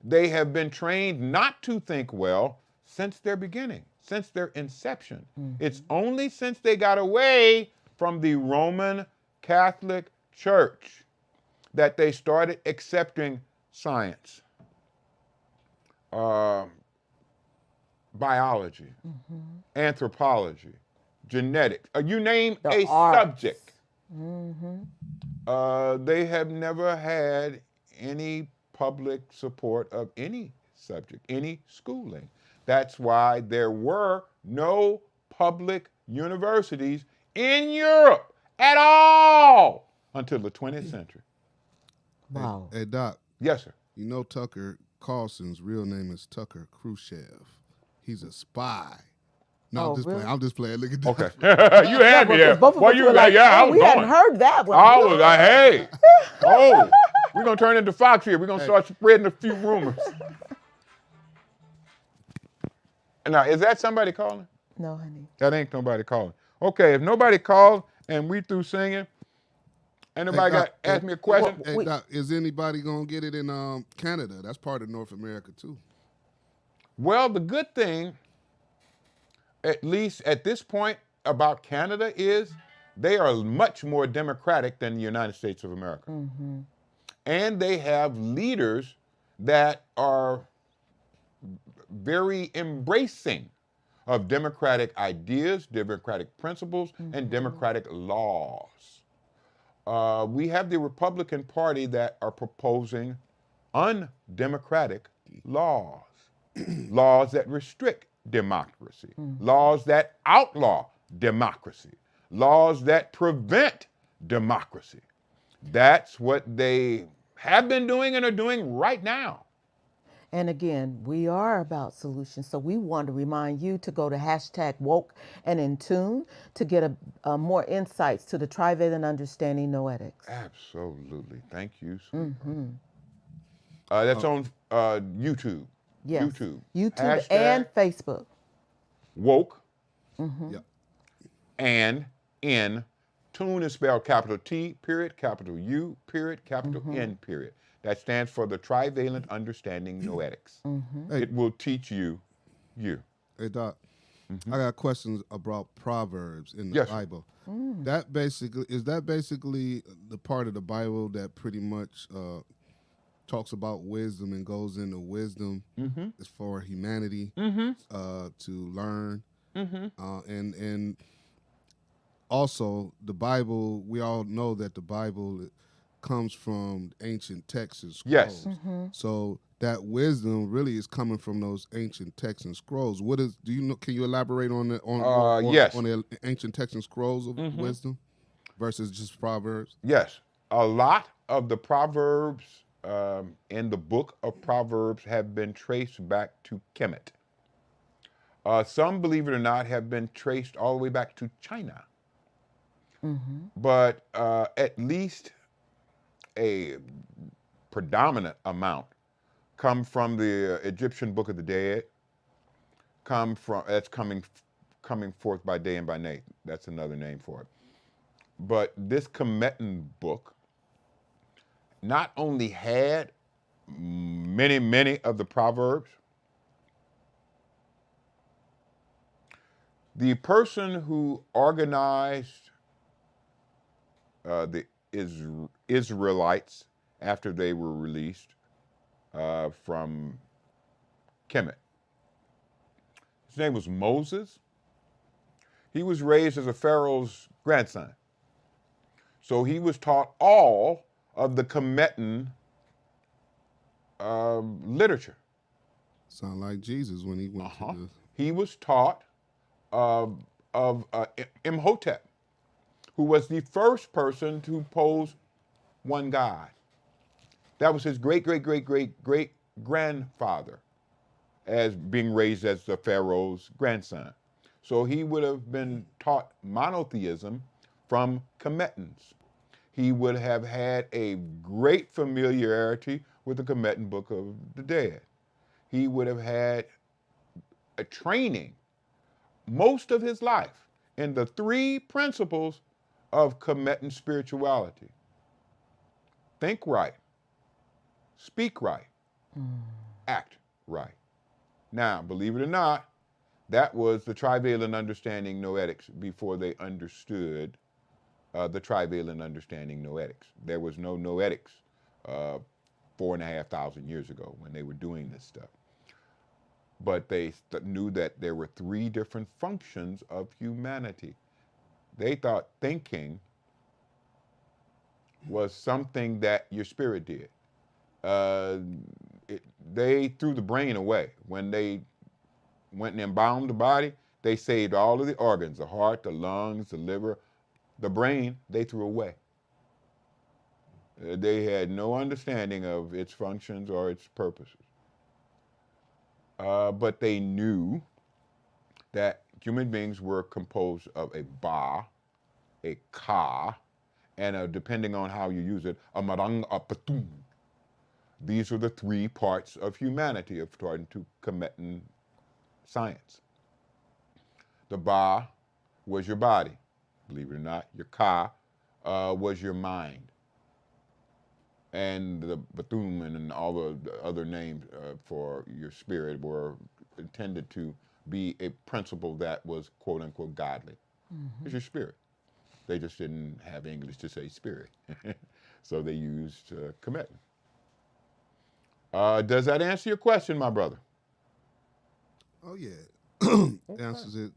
They have been trained not to think well since their beginning, since their inception. It's only since they got away from the Roman Catholic Church that they started accepting science, biology, anthropology, genetics, you name a subject. They have never had any public support of any subject, any schooling. That's why there were no public universities in Europe at all until the 20th century. Wow. Hey, Doc. Yes, sir. You know Tucker Carlson's real name is Tucker Khrushchev. He's a spy. No, I'm just playing. I'm just playing. Look at that. Okay. You had me there. Both of us you were like, I was we going. hadn't heard that one. I was like, hey. Oh, we're going to turn into Fox here. We're going to start spreading a few rumors. Now, is that somebody calling? No, honey. That ain't nobody calling. Okay, if nobody called and we through singing, anybody ask me a question? Hey, Doc, is anybody going to get it in Canada? That's part of North America, too. Well, the good thing, at least at this point, about Canada is they are much more democratic than the United States of America. And they have leaders that are very embracing of democratic ideas, democratic principles, and democratic laws. We have the Republican Party that are proposing undemocratic laws, laws that restrict democracy, laws that outlaw democracy, laws that prevent democracy. That's what they have been doing and are doing right now. And again, we are about solutions. So we want to remind you to go to #woke and in tune to get a more insights to the trivalent understanding noetics. Absolutely. Thank you, sweetheart. That's on YouTube. Yes. YouTube. YouTube and Facebook. Woke. Yep. And in tune is spelled capital T, period, capital U, period, capital N, period. That stands for the Trivalent Understanding Noetics. It will teach you. Hey, Doc, I got questions about Proverbs in the Bible. That basically is the part of the Bible that pretty much talks about wisdom and goes into wisdom as for humanity to learn, and also the Bible. We all know that the Bible comes from ancient texts and scrolls. Yes. So that wisdom really is coming from those ancient texts and scrolls. What is? Do you know? Can you elaborate on the on the ancient texts and scrolls of wisdom versus just Proverbs? Yes. A lot of the Proverbs in the book of Proverbs have been traced back to Kemet. Some, believe it or not, have been traced all the way back to China. But at least a predominant amount come from the Egyptian Book of the Dead, coming forth by day and by night. That's another name for it. But this Kemetan book not only had many of the proverbs, the person who organized the Israelites after they were released from Kemet, his name was Moses. He was raised as a Pharaoh's grandson. So he was taught all of the Kemetan literature. Sound like Jesus when he went to the... He was taught of Imhotep, who was the first person to pose one God. That was his great grandfather, as being raised as the Pharaoh's grandson. So he would have been taught monotheism from Kemetans. He would have had a great familiarity with the Kemetan Book of the Dead. He would have had a training most of his life in the three principles of Kemetan spirituality: think right, speak right, act right. Now, believe it or not, that was the trivalent understanding noetics before they understood the trivalent understanding noetics. There was no noetics 4,500 years ago when they were doing this stuff. But they knew that there were three different functions of humanity. They thought thinking was something that your spirit did. They threw the brain away. When they went and embalmed the body, they saved all of the organs, the heart, the lungs, the liver. The brain, they threw away. They had no understanding of its functions or its purposes. But they knew that human beings were composed of a ba, a ka, and depending on how you use it, a marang, a patum. These are the three parts of humanity according to Kemetan science. The ba was your body, believe it or not. Your ka was your mind. And the Bethum and all the other names for your spirit were intended to be a principle that was quote unquote godly. It's your spirit. They just didn't have English to say spirit. So they used Kemetan. Does that answer your question, my brother? Oh, yeah. Answers it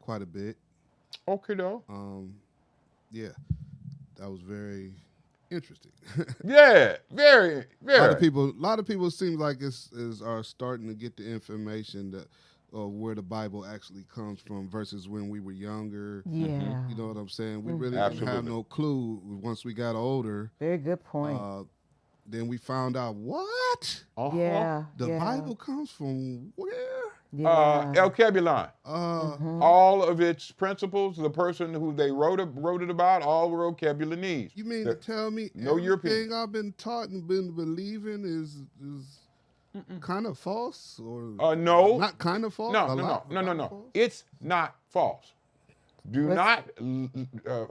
quite a bit. Okay, though. Yeah, that was very interesting. Yeah, very. A lot of people seem like are starting to get the information that where the Bible actually comes from versus when we were younger. Yeah. You know what I'm saying? We really didn't have no clue once we got older. Very good point. Then we found out what? Yeah. The Bible comes from where? Yeah. Alkebulan. All of its principles, the person who they wrote it about, all were Alkebulanese. You mean to tell me no everything European. I've been taught and been believing is kind of false? Or no. Not kind of false? No. It's not false. Do not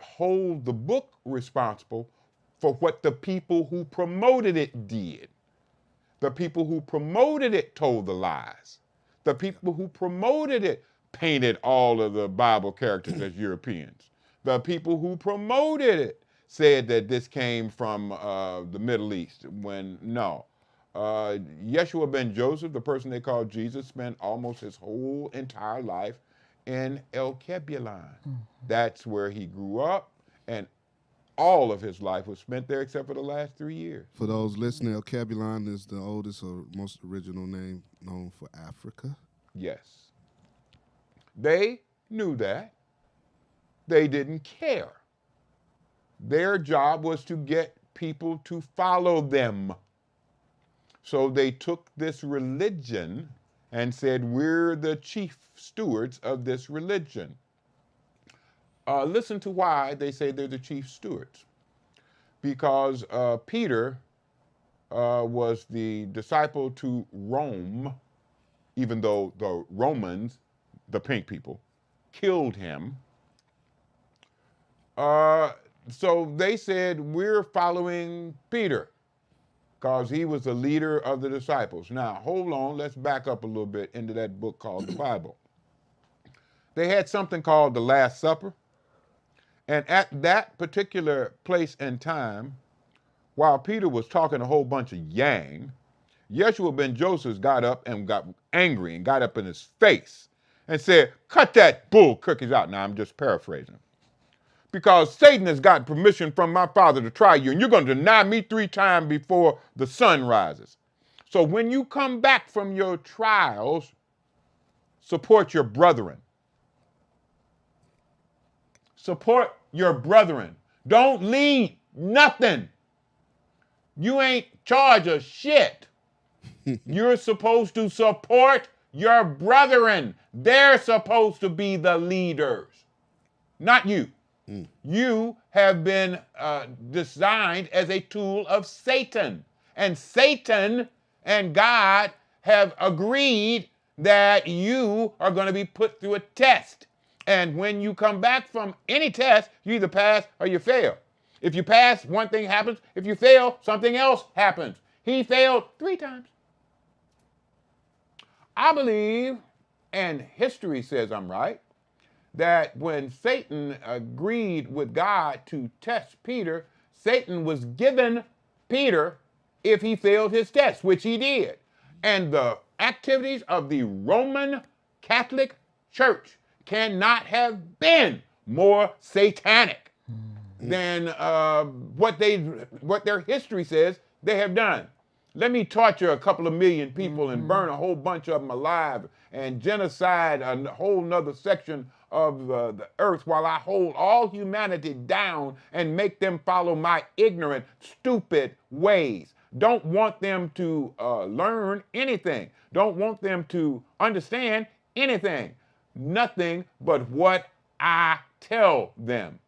hold the book responsible for what the people who promoted it did. The people who promoted it told the lies. The people who promoted it painted all of the Bible characters as Europeans. The people who promoted it said that this came from the Middle East, when no. Yeshua ben Joseph, the person they called Jesus, spent almost his whole entire life in Alkebulan. That's where he grew up, and all of his life was spent there except for the last 3 years. For those listening, Alkebulan is the oldest or most original name known for Africa. Yes. They knew that. They didn't care. Their job was to get people to follow them. So they took this religion and said, we're the chief stewards of this religion. Listen to why they say they're the chief stewards. Because Peter was the disciple to Rome even though the Romans, the pink people, killed him. So they said, we're following Peter because he was the leader of the disciples. Now, hold on, let's back up a little bit into that book called the Bible. They had something called the Last Supper. And at that particular place and time, while Peter was talking a whole bunch of yang, Yeshua ben Joseph got up and got angry and got up in his face and said, cut that bull cookies out. Now, I'm just paraphrasing. Because Satan has got permission from my Father to try you, and you're going to deny me 3 times before the sun rises. So when you come back from your trials, support your brethren. Support your brethren. Don't lead nothing. You ain't charge of shit. You're supposed to support your brethren. They're supposed to be the leaders, not you. You have been designed as a tool of Satan. And Satan and God have agreed that you are going to be put through a test. And when you come back from any test, you either pass or you fail. If you pass, one thing happens. If you fail, something else happens. He failed 3 times. I believe, and history says I'm right, that when Satan agreed with God to test Peter, Satan was given Peter if he failed his test, which he did. And the activities of the Roman Catholic Church cannot have been more satanic than what their history says they have done. Let me torture a couple of million people and burn a whole bunch of them alive and genocide a whole nother section of the earth while I hold all humanity down and make them follow my ignorant, stupid ways. Don't want them to learn anything. Don't want them to understand anything. Nothing but what I tell them.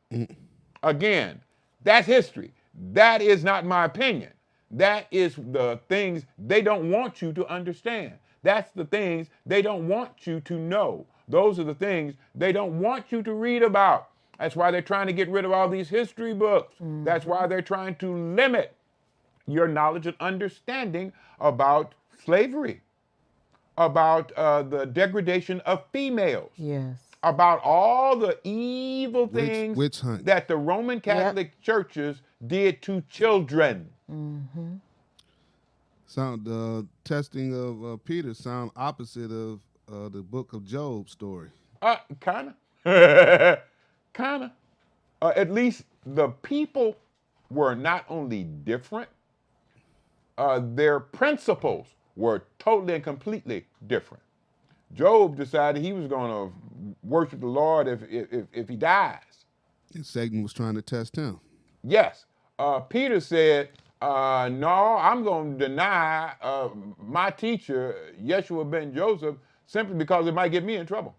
Again, that's history. That is not my opinion. That is the things they don't want you to understand. That's the things they don't want you to know. Those are the things they don't want you to read about. That's why they're trying to get rid of all these history books. That's why they're trying to limit your knowledge and understanding about slavery, about the degradation of females. Yes. About all the evil things that the Roman Catholic churches did to children. Sound the testing of Peter sound opposite of the book of Job story. Kinda. Kinda. At least the people were not only different, their principles were totally and completely different. Job decided he was going to worship the Lord if he dies. And Satan was trying to test him. Yes. Peter said, no, I'm going to deny my teacher, Yeshua ben Joseph, simply because it might get me in trouble.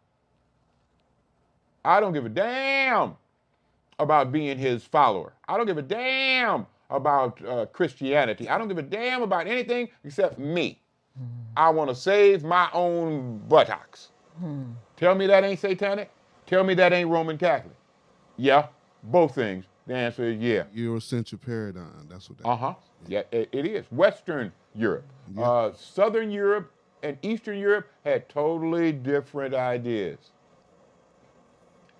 I don't give a damn about being his follower. I don't give a damn about Christianity. I don't give a damn about anything except me. I want to save my own buttocks. Tell me that ain't satanic? Tell me that ain't Roman Catholic? Yeah, both things. The answer is yeah. Eurocentric paradigm, that's what that is. Yeah, it is. Western Europe. Yeah. Southern Europe and Eastern Europe had totally different ideas.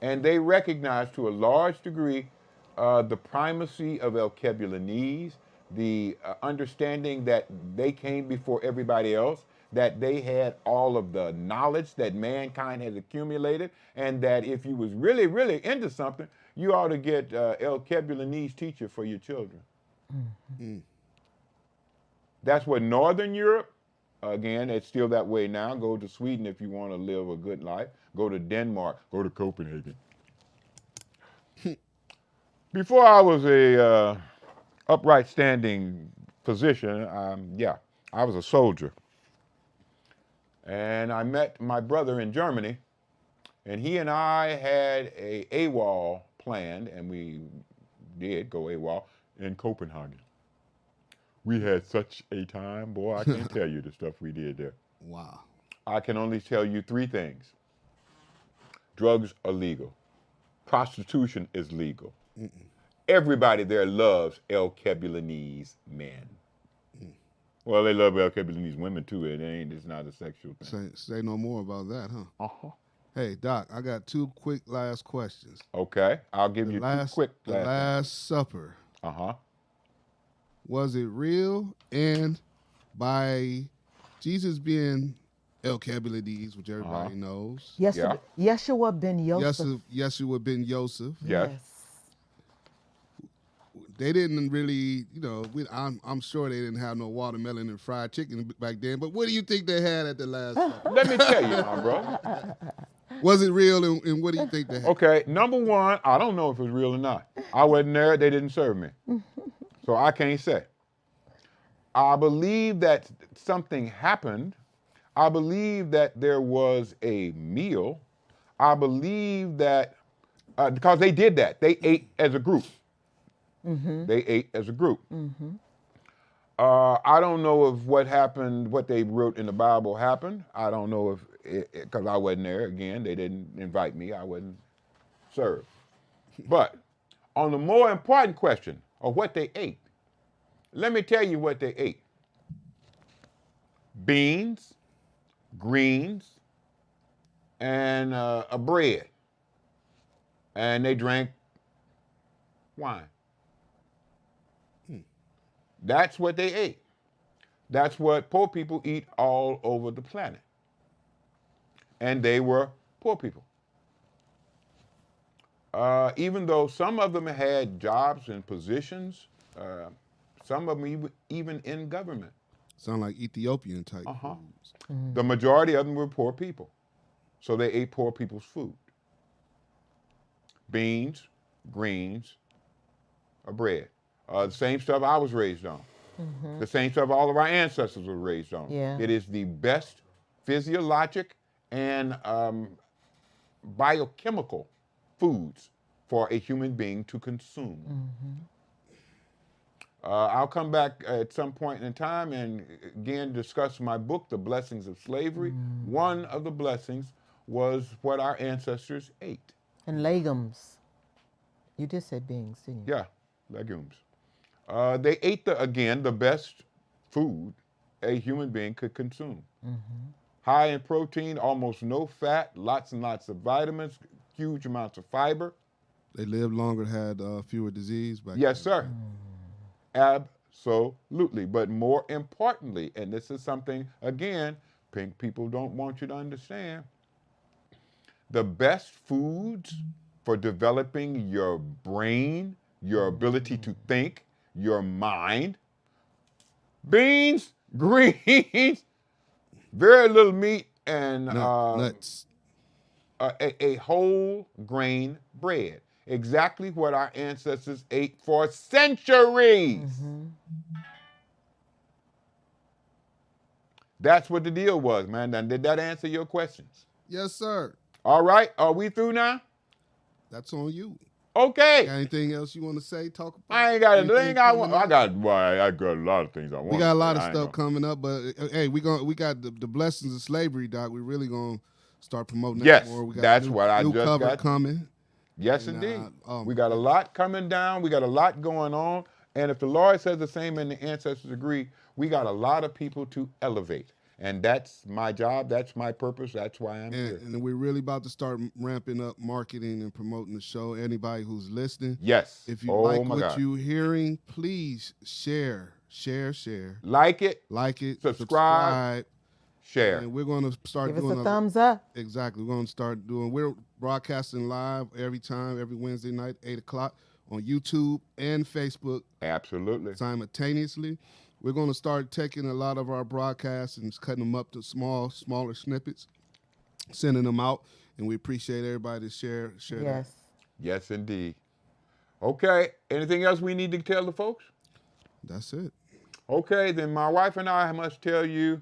And they recognized to a large degree the primacy of Alkebulanese, the understanding that they came before everybody else, that they had all of the knowledge that mankind has accumulated, and that if you was really, really into something, you ought to get Alkebulanese teacher for your children. That's what Northern Europe, again, it's still that way now. Go to Sweden if you want to live a good life. Go to Denmark. Go to Copenhagen. Before I was a upright standing physician, I was a soldier. And I met my brother in Germany, and he and I had a AWOL planned, and we did go AWOL in Copenhagen. We had such a time, boy, I can't tell you the stuff we did there. Wow. I can only tell you three things. Drugs are legal. Prostitution is legal. Everybody there loves Alkebulanese men. Well, they love Alkebulanese women too. It's not a sexual thing. Say no more about that, huh? Uh-huh. Hey, Doc, I got two quick last questions. Okay, I'll give you two quick The last Last Supper, Uh-huh. was it real? And by Jesus being Alkebulanese, which everybody knows, Yeah. Yeshua ben Yosef. Yeshua ben Yosef, Yes. they didn't really, I'm sure they didn't have no watermelon and fried chicken back then. But what do you think they had at the Last Supper? Let me tell you, my brother. Was it real, and what do you think they had? Okay, number one, I don't know if it was real or not. I wasn't there. They didn't serve me. So I can't say. I believe that something happened. I believe that there was a meal. I believe that, because they did that. They ate as a group. They ate as a group. I don't know if what happened, what they wrote in the Bible happened. I don't know if, because I wasn't there. Again, they didn't invite me. I wasn't served. But on the more important question of what they ate, let me tell you what they ate. Beans, greens, and a bread. And they drank wine. That's what they ate. That's what poor people eat all over the planet. And they were poor people. Even though some of them had jobs and positions, some of them even in government. Sound like Ethiopian type Uh-huh. foods. The majority of them were poor people. So they ate poor people's food. Beans, greens, or bread. The same stuff I was raised on. The same stuff all of our ancestors were raised on. Yeah. It is the best physiologic and biochemical foods for a human being to consume. I'll come back at some point in time and again discuss my book, The Blessings of Slavery. One of the blessings was what our ancestors ate. And legumes. You just said beans, didn't you? Yeah, legumes. They ate, the best food a human being could consume. High in protein, almost no fat, lots and lots of vitamins, huge amounts of fiber. They lived longer, had fewer disease back Yes, then. sir. Absolutely. But more importantly, and this is something, again, pink people don't want you to understand, the best foods for developing your brain, your ability to think, your mind, beans, greens, very little meat, and Nuts. a whole grain bread. Exactly what our ancestors ate for centuries. That's what the deal was, man. Now, did that answer your questions? Yes, sir. All right, are we through now? That's on you. Okay. Got anything else you want to say? Talk about? I ain't got a Anything thing I want. coming up? I got a lot of things I want. We got a lot of I ain't stuff gonna- coming up, but hey, we got the blessings of slavery, Doc. We really gonna start promoting Yes, that more. We got that's new, what I new just cover got. coming. Yes, And, indeed. oh We my got a lot coming down. We got a lot going on. And if the Lord says the same and the ancestors agree, we got a lot of people to elevate. And that's my job. That's my purpose. That's why I'm here. And we're really about to start ramping up marketing and promoting the show. Anybody who's listening, Yes. if you Oh like my what God. you're hearing, please share. Like it, Like it, Subscribe. share. And we're going to start Give us doing a thumbs up. Exactly. We're going to start doing, we're broadcasting live every Wednesday night, 8 o'clock on YouTube and Facebook Absolutely. simultaneously. We're going to start taking a lot of our broadcasts and cutting them up to smaller snippets, sending them out, and we appreciate everybody to share that. Yes. Yes, indeed. Okay. Anything else we need to tell the folks? That's it. Okay, then my wife and I must tell you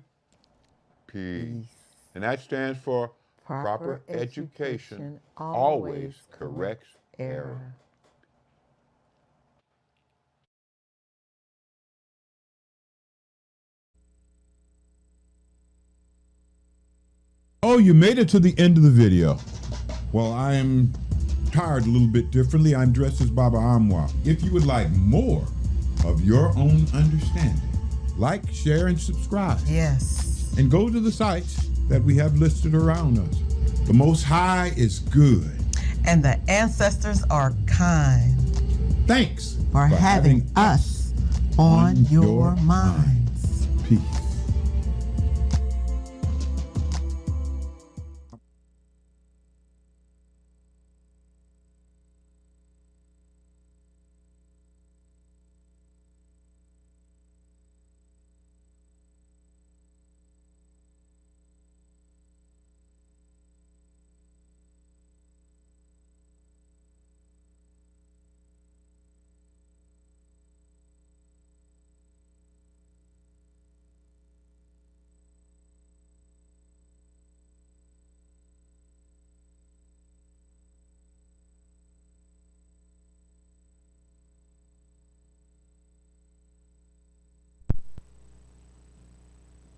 peace. And that stands for proper education always corrects error. Oh, you made it to the end of the video. Well, I am tired a little bit differently. I'm dressed as Baba Amwa. If you would like more of your own understanding, like, share, and subscribe. Yes. And go to the sites that we have listed around us. The Most High is good. And the ancestors are kind. Thanks for having us on your minds. Peace.